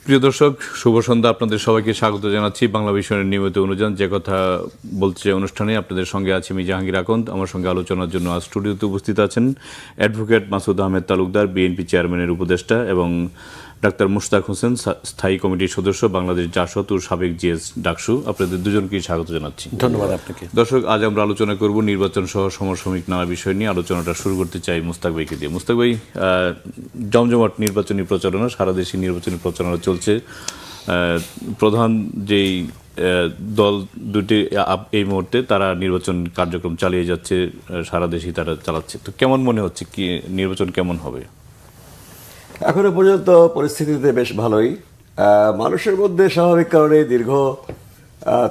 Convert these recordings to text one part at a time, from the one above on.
প্রিয় দর্শক, শুভ সন্ধ্যা। আপনাদের সবাইকে স্বাগত জানাচ্ছি বাংলা বিষয়ের নিয়মিত অনুযান যে কথা বলছে অনুষ্ঠানে। আপনাদের সঙ্গে আছি আমি জাহাঙ্গীর আকন্দ। আমার সঙ্গে আলোচনার জন্য আজ স্টুডিওতে উপস্থিত আছেন অ্যাডভোকেট মাসুদ আহমেদ তালুকদার, বিএনপি চেয়ারম্যানের উপদেষ্টা, এবং ডাক্তার মুশতাক হোসেন, স্থায়ী কমিটির সদস্য, বাংলাদেশ জাসদ ও সাবেক জিএস ডাকসু। আপনাদের দুজনকেই স্বাগত জানাচ্ছি। ধন্যবাদ আপনাকে। দর্শক, আজ আমরা আলোচনা করব নির্বাচন সহ সমসাময়িক নানা বিষয় নিয়ে। আলোচনাটা শুরু করতে চাই মুস্তাক ভাইকে দিয়ে। মুস্তাক ভাই, জমজমাট নির্বাচনী প্রচারণা, সারা দেশে নির্বাচনী প্রচারণা চলছে। প্রধান যেই দল দুটি এই মুহূর্তে তারা নির্বাচন কার্যক্রম চালিয়ে যাচ্ছে, সারা দেশেই তারা চালাচ্ছে। তো কেমন মনে হচ্ছে, কি নির্বাচন কেমন হবে? এখনো পর্যন্ত পরিস্থিতিতে বেশ ভালোই। মানুষের মধ্যে স্বাভাবিক কারণে দীর্ঘ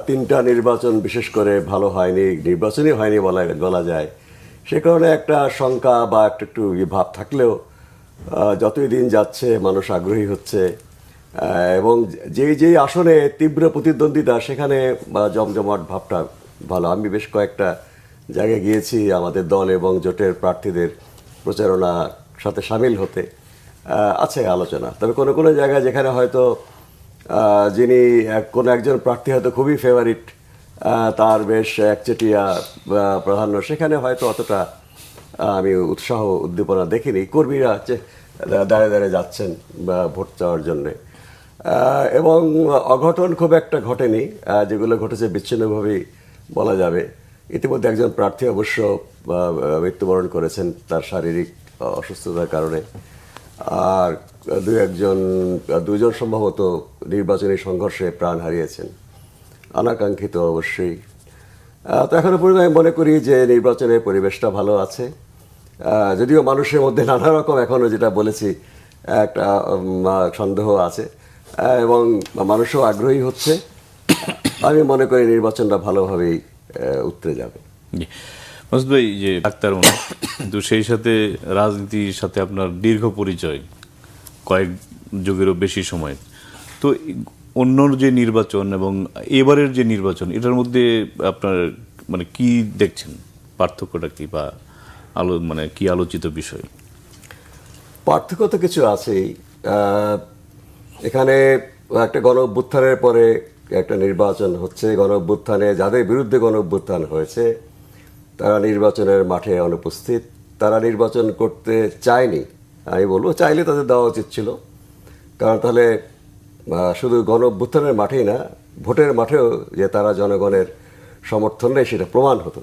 3টা নির্বাচন বিশেষ করে ভালো হয়নি, নির্বাচনই হয়নি বলা যায়। সে কারণে একটা শঙ্কা বা একটু ভাব থাকলেও যতই দিন যাচ্ছে মানুষ আগ্রহী হচ্ছে, এবং যেই আসনে তীব্র প্রতিদ্বন্দ্বিতা সেখানে জমজমাট ভাবটা ভালো। আমি বেশ কয়েকটা জায়গায় গিয়েছি আমাদের দল এবং জোটের প্রার্থীদের প্রচারণার সাথে সামিল হতে। আছে আলোচনা, তবে কোনো কোনো জায়গায় যেখানে হয়তো যিনি কোনো একজন প্রার্থী হয়তো খুবই ফেভারিট, তার বেশ একচেটিয়া প্রাধান্য, সেখানে হয়তো অতটা আমি উৎসাহ উদ্দীপনা দেখিনি। কর্মীরা দাঁড়ে দাঁড়িয়ে যাচ্ছেন ভোট চাওয়ার জন্যে, এবং অঘটন খুব একটা ঘটেনি। যেগুলো ঘটেছে বিচ্ছিন্নভাবেই বলা যাবে। ইতিমধ্যে একজন প্রার্থী অবশ্য মৃত্যুবরণ করেছেন তার শারীরিক অসুস্থতার কারণে, আর দুজন সম্ভবত নির্বাচনী সংঘর্ষে প্রাণ হারিয়েছেন, অনাকাঙ্ক্ষিত অবশ্যই। তো এখনো পর্যন্ত আমি মনে করি যে নির্বাচনের পরিবেশটা ভালো আছে, যদিও মানুষের মধ্যে নানা রকম এখনও যেটা বলেছি একটা সন্দেহ আছে, এবং মানুষও আগ্রহী হচ্ছে। আমি মনে করি নির্বাচনটা ভালোভাবেই উতরে যাবে। মাসুদ ভাই, যে ডাক্তার কিন্তু সেই সাথে রাজনীতির সাথে আপনার দীর্ঘ পরিচয়, কয়েক যুগেরও বেশি সময়। তো অন্য যে নির্বাচন এবং এবারের যে নির্বাচন, এটার মধ্যে আপনার মানে কি দেখছেন, পার্থক্যটা কি, বা কি আলোচিত বিষয়? পার্থক্য তো কিছু আছেই। এখানে একটা গণ অভ্যুত্থানের পরে একটা নির্বাচন হচ্ছে। গণ অভ্যুত্থানে যাদের বিরুদ্ধে গণ অভ্যুত্থান হয়েছে তারা নির্বাচনের মাঠে অনুপস্থিত। তারা নির্বাচন করতে চায়নি। আমি বলবো চাইলে তাদের দেওয়া উচিত ছিল, কারণ তাহলে শুধু গণ অভ্যুত্থানের মাঠেই না, ভোটের মাঠেও যে তারা জনগণের সমর্থন নেই সেটা প্রমাণ হতো।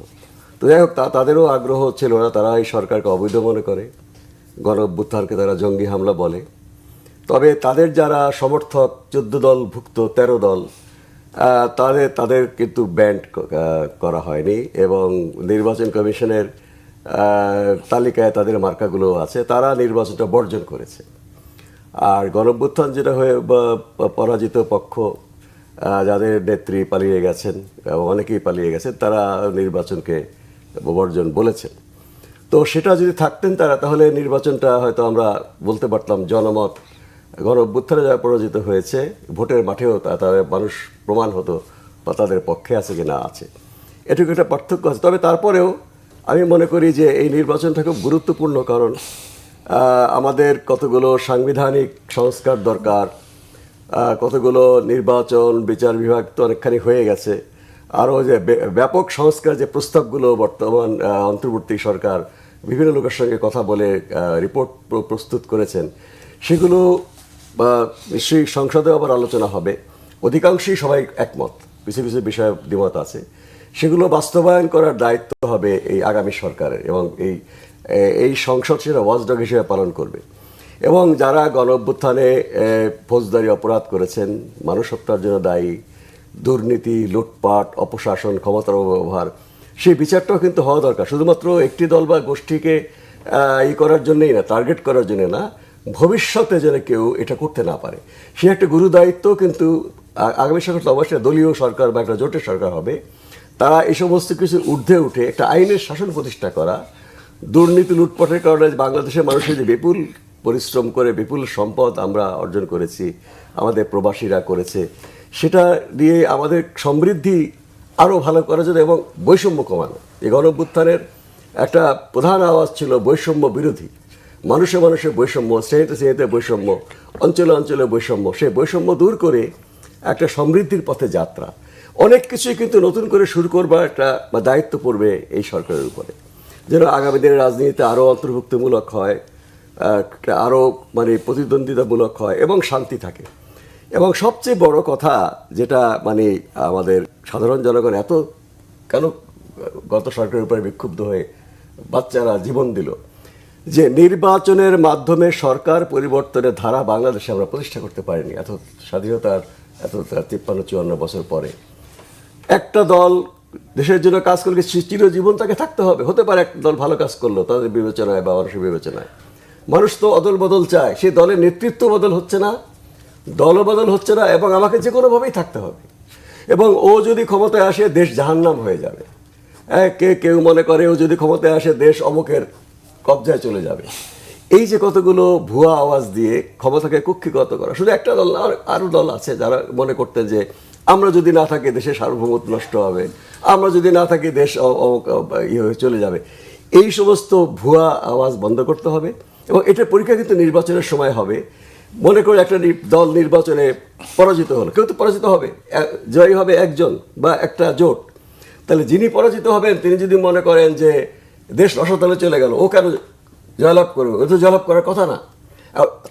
তো যাই হোক, তাদেরও আগ্রহ ছিল না। তারা এই সরকারকে অবৈধ মনে করে, গণ অভ্যুত্থানকে তারা জঙ্গি হামলা বলে। তবে তাদের যারা সমর্থক 14 দল ভুক্ত 13 দল, তাদের কিন্তু ব্যান্ড করা হয়নি, এবং নির্বাচন কমিশনের তালিকায় তাদের মার্কাগুলো আছে। তারা নির্বাচনটা বর্জন করেছে। আর গণঅভ্যুত্থান যেটা হয়ে পরাজিত পক্ষ, যাদের নেত্রী পালিয়ে গেছেন, অনেকেই পালিয়ে গেছেন, তারা নির্বাচনকে বর্জন বলেছেন। তো সেটা যদি থাকতেন তারা, তাহলে নির্বাচনটা হয়তো আমরা বলতে পারতাম জনমত গণ অভ্যুত্থানে যারা পরাজিত হয়েছে ভোটের মাঠেও তাদের মানুষ প্রমাণ হতো বা তাদের পক্ষে আছে কি না আছে। এটুকু একটা পার্থক্য আছে। তবে তারপরেও আমি মনে করি যে এই নির্বাচনটা খুব গুরুত্বপূর্ণ, কারণ আমাদের কতগুলো সাংবিধানিক সংস্কার দরকার, কতগুলো নির্বাচন বিচার বিভাগ তো অনেকখানি হয়ে গেছে। আরও যে ব্যাপক সংস্কার যে প্রস্তাবগুলো বর্তমান অন্তর্বর্তী সরকার বিভিন্ন লোকের সঙ্গে কথা বলে রিপোর্ট প্রস্তুত করেছেন, সেগুলো নিশ্চয়ই সংসদে আবার আলোচনা হবে। অধিকাংশই সবাই একমত, কিছু কিছু বিষয়ে দ্বিমত আছে। সেগুলো বাস্তবায়ন করার দায়িত্ব হবে এই আগামী সরকারের, এবং এই সংসদ সেটা ওয়াচডগ হিসেবে পালন করবে। এবং যারা গণ অভ্যুত্থানে ফৌজদারি অপরাধ করেছেন, মানুষ হত্যার জন্য দায়ী, দুর্নীতি, লুটপাট, অপশাসন, ক্ষমতার অপব্যবহার, সেই বিচারটাও কিন্তু হওয়া দরকার। শুধুমাত্র একটি দল বা গোষ্ঠীকে করার জন্যই না, টার্গেট করার জন্য না, ভবিষ্যতে যেন কেউ এটা করতে না পারে, সে একটা গুরু দায়িত্ব। কিন্তু আগামী সরকার তো অবশ্যই দলীয় সরকার বা একটা জোটের সরকার হবে। তারা এই সমস্ত কিছুর ঊর্ধ্বে উঠে একটা আইনের শাসন প্রতিষ্ঠা করা। দুর্নীতি লুটপাটের কারণে বাংলাদেশের মানুষের যে বিপুল পরিশ্রম করে বিপুল সম্পদ আমরা অর্জন করেছি, আমাদের প্রবাসীরা করেছে, সেটা দিয়ে আমাদের সমৃদ্ধি আরও ভালো করার জন্য, এবং বৈষম্য কমানো। এই গণ অভ্যুত্থানের একটা প্রধান আওয়াজ ছিল বৈষম্য বিরোধী। মানুষে মানুষে বৈষম্য, শ্রেণীতে শ্রেণীতে বৈষম্য, অঞ্চলে অঞ্চলে বৈষম্য, সেই বৈষম্য দূর করে একটা সমৃদ্ধির পথে যাত্রা, অনেক কিছুই কিন্তু নতুন করে শুরু করবার একটা দায়িত্ব পড়বে এই সরকারের উপরে, যেন আগামী দিনের রাজনীতিতে আরও অন্তর্ভুক্তিমূলক হয়, আরও মানে প্রতিদ্বন্দ্বিতামূলক হয় এবং শান্তি থাকে। এবং সবচেয়ে বড় কথা যেটা মানে আমাদের সাধারণ জনগণ এত কেন গত সরকারের উপরে বিক্ষুব্ধ হয়ে বাচ্চারা জীবন দিল, যে নির্বাচনের মাধ্যমে সরকার পরিবর্তনের ধারা বাংলাদেশে আমরা প্রতিষ্ঠা করতে পারিনি এত স্বাধীনতার এত 53-54 বছর পরে। একটা দল দেশের জন্য কাজ করলে চিরজীবন তাকে থাকতে হবে। হতে পারে একটা দল ভালো কাজ করলো তাদের বিবেচনায় বা মানুষের বিবেচনায়, মানুষ তো অদল বদল চায়, সেই দলের নেতৃত্ব বদল হচ্ছে না, দলও বদল হচ্ছে না, এবং আমাকে যে কোনোভাবেই থাকতে হবে। এবং ও যদি ক্ষমতায় আসে দেশ জাহান্নাম হয়ে যাবে। কেউ মনে করে ও যদি ক্ষমতায় আসে দেশ অমুকের কবজায় চলে যাবে। এই যে কতগুলো ভুয়া আওয়াজ দিয়ে ক্ষমতাকে কুক্ষিগত করা, শুধু একটা দল না, আরও দল আছে যারা মনে করতেন যে আমরা যদি না থাকি দেশের সার্বভৌমত্ব নষ্ট হবে, আমরা যদি না থাকি দেশ ইয়ে হয়ে চলে যাবে। এই সমস্ত ভুয়া আওয়াজ বন্ধ করতে হবে। এবং এটার পরীক্ষা কিন্তু নির্বাচনের সময় হবে। মনে করে একটা দল নির্বাচনে পরাজিত হলো, কেউ তো পরাজিত হবে, জয়ী হবে একজন বা একটা জোট, তাহলে যিনি পরাজিত হবেন তিনি যদি মনে করেন যে দেশ রসাতলে চলে গেল, ও কেন জয়লাভ করবে, ও তো জয়লাভ করার কথা না।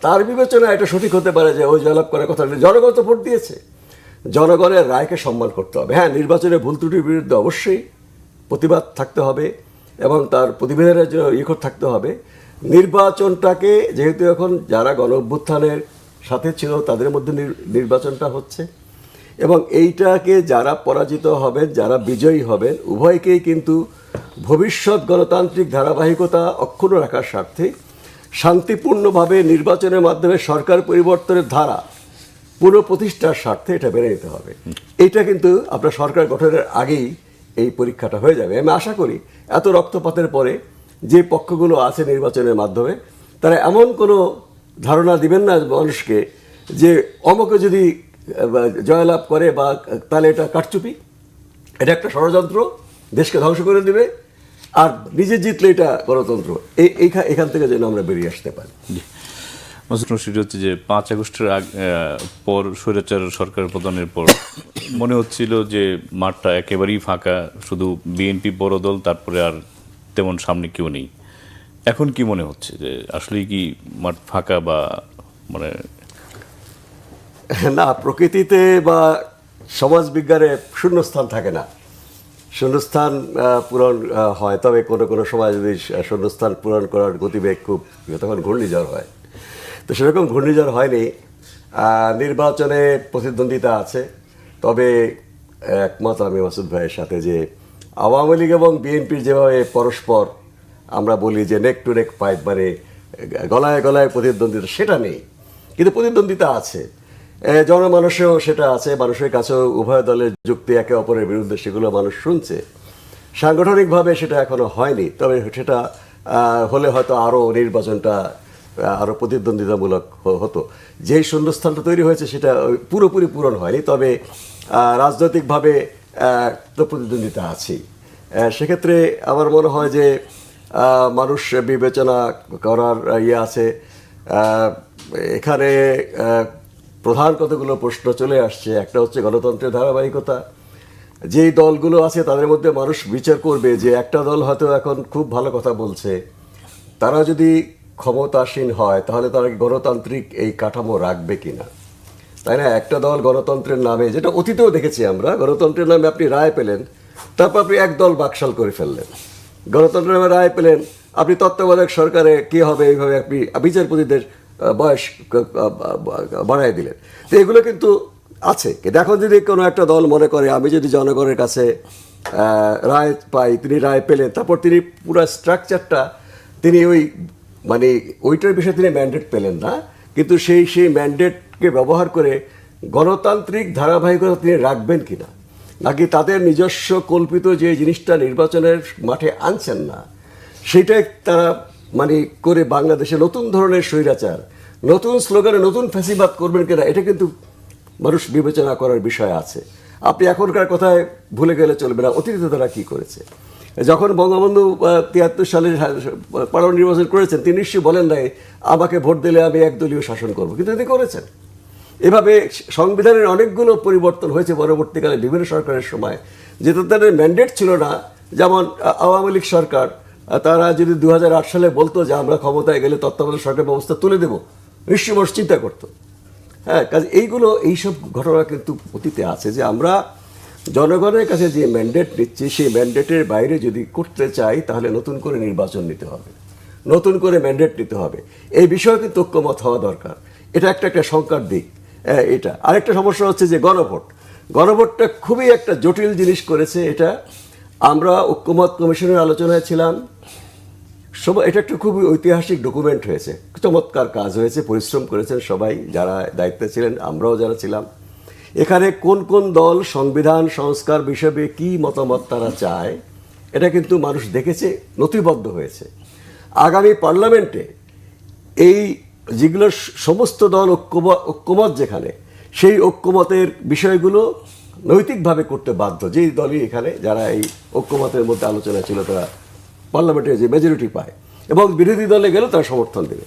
তার বিবেচনা এটা সঠিক হতে পারে যে ও জয়লাভ করার কথা না, জনগণ তো ভোট দিয়েছে। জনগণের রায়কে সম্মান করতে হবে। হ্যাঁ, নির্বাচনে ভুল ত্রুটির বিরুদ্ধে অবশ্যই প্রতিবাদ থাকতে হবে এবং তার প্রতিবেদনের জন্য থাকতে হবে। নির্বাচনটাকে যেহেতু এখন যারা গণ অভ্যুত্থানের সাথে ছিল তাদের মধ্যে নির্বাচনটা হচ্ছে, এবং এইটাকে যারা পরাজিত হবেন যারা বিজয়ী হবেন উভয়কেই কিন্তু ভবিষ্যৎ গণতান্ত্রিক ধারাবাহিকতা অক্ষুণ্ণ রাখার স্বার্থে শান্তিপূর্ণভাবে নির্বাচনের মাধ্যমে সরকার পরিবর্তনের ধারা পুনঃপ্রতিষ্ঠার স্বার্থে এটা বেড়ে নিতে হবে। এইটা কিন্তু আপনার সরকার গঠনের আগেই এই পরীক্ষাটা হয়ে যাবে। আমি আশা করি এত রক্তপাতের পরে যে পক্ষগুলো আছে নির্বাচনের মাধ্যমে তারা এমন কোনো ধারণা দিবেন না মানুষকে যে অমুকে যদি জয়লাভ করে বা তাহলে এটা কারচুপি, এটা একটা ষড়যন্ত্র, দেশকে ধ্বংস করে দিবে, আর নিজে জিতলে এটা গণতন্ত্র। এখান থেকে যেন আমরা বেরিয়ে আসতে পারি। সেটা হচ্ছে যে 5 আগস্টের পর স্বৈরাচার সরকার পতনের পর মনে হচ্ছিল যে মাঠটা একেবারেই ফাঁকা, শুধু বিএনপি বড় দল, তারপরে আর তেমন সামনে কেউ নেই। এখন কি মনে হচ্ছে যে আসলেই কি মাঠ ফাঁকা বা মানে না, প্রকৃতিতে বা সমাজ বিজ্ঞানে শূন্যস্থান থাকে না, শূন্যস্থান পূরণ হয়। তবে কোনো কোনো সময় যদি শূন্যস্থান পূরণ করার গতিবেগ খুব, তখন ঘূর্ণিঝড় হয়। তো সেরকম ঘূর্ণিঝড় হয়নি। নির্বাচনে প্রতিদ্বন্দ্বিতা আছে, তবে একমত আমি মাসুদ ভাইয়ের সাথে যে আওয়ামী লীগ এবং বিএনপির যেভাবে পরস্পর আমরা বলি যে নেক টু নেক ফাইট, মানে গলায় গলায় প্রতিদ্বন্দ্বিতা, সেটা নেই, কিন্তু প্রতিদ্বন্দ্বিতা আছে। জনমানুষেও সেটা আছে, মানুষের কাছেও উভয় দলের যুক্তি একে অপরের বিরুদ্ধে সেগুলো মানুষ শুনছে। সাংগঠনিকভাবে সেটা এখনো হয়নি, তবে সেটা হলে হয়তো আরও নির্বাচনটা আরও প্রতিদ্বন্দ্বিতামূলক হতো। যেই শূন্যস্থানটা তৈরি হয়েছে সেটা পুরোপুরি পূরণ হয়নি, তবে রাজনৈতিকভাবে তো প্রতিদ্বন্দ্বিতা আছেই। সেক্ষেত্রে আমার মনে হয় যে মানুষ বিবেচনা করার আছে। এখানে প্রধান কতগুলো প্রশ্ন চলে আসছে। একটা হচ্ছে গণতন্ত্রের ধারাবাহিকতা। যেই দলগুলো আছে তাদের মধ্যে মানুষ বিচার করবে যে একটা দল হয়তো এখন খুব ভালো কথা বলছে, তারা যদি ক্ষমতাসীন হয় তাহলে তারা গণতান্ত্রিক এই কাঠামো রাখবে কিনা, তাই না? একটা দল গণতন্ত্রের নামে, যেটা অতীতেও দেখেছি আমরা, গণতন্ত্রের নামে আপনি রায় পেলেন, তারপর আপনি এক দল বাকশাল করে ফেললেন। গণতন্ত্রের নামে রায় পেলেন, আপনি তত্ত্বাবধায়ক সরকারে কী হবে এইভাবে আপনি বিচারপতিদের বয়স বাড়াই দিলেন। তো এগুলো কিন্তু আছে। এখন যদি কোনো একটা দল মনে করে আমি যদি জনগণের কাছে রায় পাই, তিনি রায় পেলেন, তারপর তিনি পুরো স্ট্রাকচারটা তিনি ওই মানে ওইটার বিষয়ে তিনি ম্যান্ডেট পেলেন না, কিন্তু সেই ম্যান্ডেটকে ব্যবহার করে গণতান্ত্রিক ধারাবাহিকতা তিনি রাখবেন কিনা, নাকি তাদের নিজস্ব কল্পিত যে জিনিসটা নির্বাচনের মাঠে আনছেন না সেটাই তারা মানে করে বাংলাদেশে নতুন ধরনের স্বৈরাচার, নতুন স্লোগানে নতুন ফ্যাসিবাদ করবেন কিনা, এটা কিন্তু মানুষ বিবেচনা করার বিষয় আছে। আপনি এখনকার কথায় ভুলে গেলে চলবে না অতীতে তারা কী করেছে। যখন বঙ্গবন্ধু ৭৩ সালে পার্লামেন্ট নির্বাচন করেছেন, তিনি নিশ্চয়ই বলেন নাই আমাকে ভোট দিলে আমি একদলীয় শাসন করব, কিন্তু তিনি করেছেন। এভাবে সংবিধানের অনেকগুলো পরিবর্তন হয়েছে পরবর্তীকালে বিভিন্ন সরকারের সময়, যেটা তাদের ম্যান্ডেট ছিল না। যেমন আওয়ামী লীগ সরকার, তারা যদি 2008 সালে বলতো যে আমরা ক্ষমতায় গেলে তত্ত্বাবধায়ক সরকার ব্যবস্থা তুলে দেব, নিশ্চয়ই মানুষ চিন্তা করতো। হ্যাঁ, কাজে এইসব ঘটনা কিন্তু অতীতে আছে, যে আমরা জনগণের কাছে যে ম্যান্ডেট নিচ্ছি সেই ম্যান্ডেটের বাইরে যদি করতে চাই তাহলে নতুন করে নির্বাচন নিতে হবে, নতুন করে ম্যান্ডেট নিতে হবে। এই বিষয়ে কিন্তু ঐক্যমত হওয়া দরকার। এটা একটা শঙ্কার দিক। এটা আরেকটা সমস্যা হচ্ছে যে গণভোটটা খুবই একটা জটিল জিনিস করেছে। এটা আমরা ঐক্যমত কমিশনের আলোচনায় ছিলাম, এটা একটা খুবই ঐতিহাসিক ডকুমেন্ট হয়েছে, চমৎকার কাজ হয়েছে, পরিশ্রম করেছেন সবাই যারা দায়িত্বে ছিলেন, আমরাও যারা ছিলাম। এখানে কোন কোন দল সংবিধান সংস্কার বিষয়ে কি মতামত তারা চায় এটা কিন্তু মানুষ দেখেছে, নথিবদ্ধ হয়েছে। আগামী পার্লামেন্টে এই যেগুলো সমস্ত দল ঐক্যমত, যেখানে সেই ঐক্যমতের বিষয়গুলো নৈতিকভাবে করতে বাধ্য। যেই দলই এখানে যারা এই ঐক্যমতের মধ্যে আলোচনা ছিল তারা পার্লামেন্টে যে মেজরিটি পায়, এবং বিরোধী দলে গেলেও তারা সমর্থন দেবে।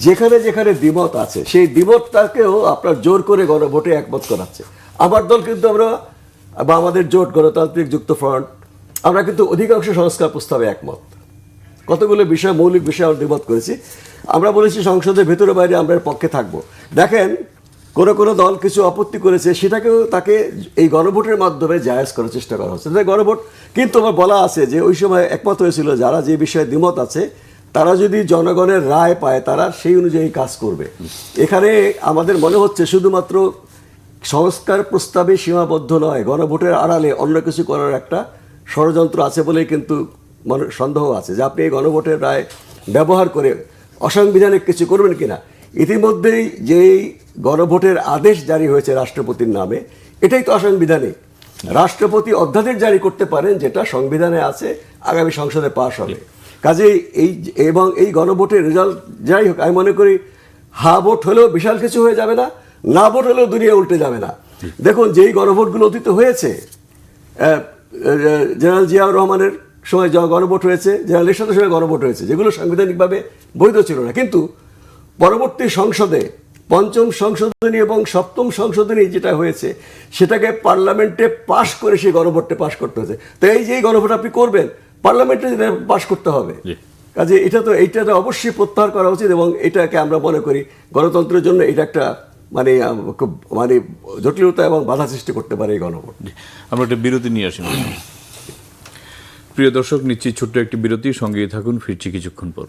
যেখানে যেখানে দ্বিমত আছে সেই দ্বিমতটাকেও আপনার জোর করে গণভোটে একমত করাচ্ছে। আমার দল কিন্তু বা আমাদের জোট গণতান্ত্রিক যুক্ত ফ্রন্ট, আমরা কিন্তু অধিকাংশ সংস্কার প্রস্তাবে একমত। কতগুলো বিষয়, মৌলিক বিষয় আমরা দ্বিমত করেছি। আমরা বলেছি সংসদের ভেতরে বাইরে আমরা এর পক্ষে থাকবো। দেখেন, কোনো দল কিছু আপত্তি করেছে, সেটাকেও তাকে এই গণভোটের মাধ্যমে জায়েজ করার চেষ্টা করা হচ্ছে। গণভোট কিন্তু আমার বলা আছে যে ওই সময় একমত হয়েছিল যারা যে বিষয়ে দ্বিমত আছে তারা যদি জনগণের রায় পায় তারা সেই অনুযায়ী কাজ করবে। এখানে আমাদের মনে হচ্ছে শুধুমাত্র সংস্কার প্রস্তাবে সীমাবদ্ধ নয়, গণভোটের আড়ালে অন্য কিছু করার একটা ষড়যন্ত্র আছে বলেই কিন্তু সন্দেহ আছে যে আপনি এই গণভোটের রায় ব্যবহার করে অসাংবিধানিক কিছু করবেন কিনা। ইতিমধ্যেই যেই গণভোটের আদেশ জারি হয়েছে রাষ্ট্রপতির নামে, এটাই তো অসাংবিধানিক। রাষ্ট্রপতি অধ্যাদেশ জারি করতে পারেন যেটা সংবিধানে আছে, আগামী সংসদে পাশ হবে। কাজেই এই গণভোটের রেজাল্ট যাই হোক, আমি মনে করি হা ভোট হলেও বিশাল কিছু হয়ে যাবে না, না ভোট হলেও দুনিয়া উল্টে যাবে না। দেখুন, যেই গণভোটগুলো অতীত হয়েছে, জেনারেল জিয়াউর রহমানের সময় গণভোট হয়েছে, জেনারেল এরশাদের সময় গণভোট হয়েছে, যেগুলো সাংবিধানিকভাবে বৈধ ছিল না, কিন্তু পরবর্তী সংসদে পঞ্চম সংশোধনী এবং সপ্তম সংশোধনী যেটা হয়েছে সেটাকে পার্লামেন্টে পাশ করে সেই গণভোটটা পাশ করতে হয়েছে। তো এই যে গণভোট আপনি করবেন পার্লামেন্টে পাশ করতে হবে। কাজে এইটা তো অবশ্যই প্রত্যাহার করা উচিত, এবং এটাকে আমরা মনে করি গণতন্ত্রের জন্য এটা একটা খুব জটিলতা এবং বাধা সৃষ্টি করতে পারে এই গণভোট। আমরা একটা বিরতি নিয়ে আসি। প্রিয় দর্শক, নিশ্চয়ই ছোট্ট একটি বিরতি, সঙ্গেই থাকুন, ফিরছি কিছুক্ষণ পর।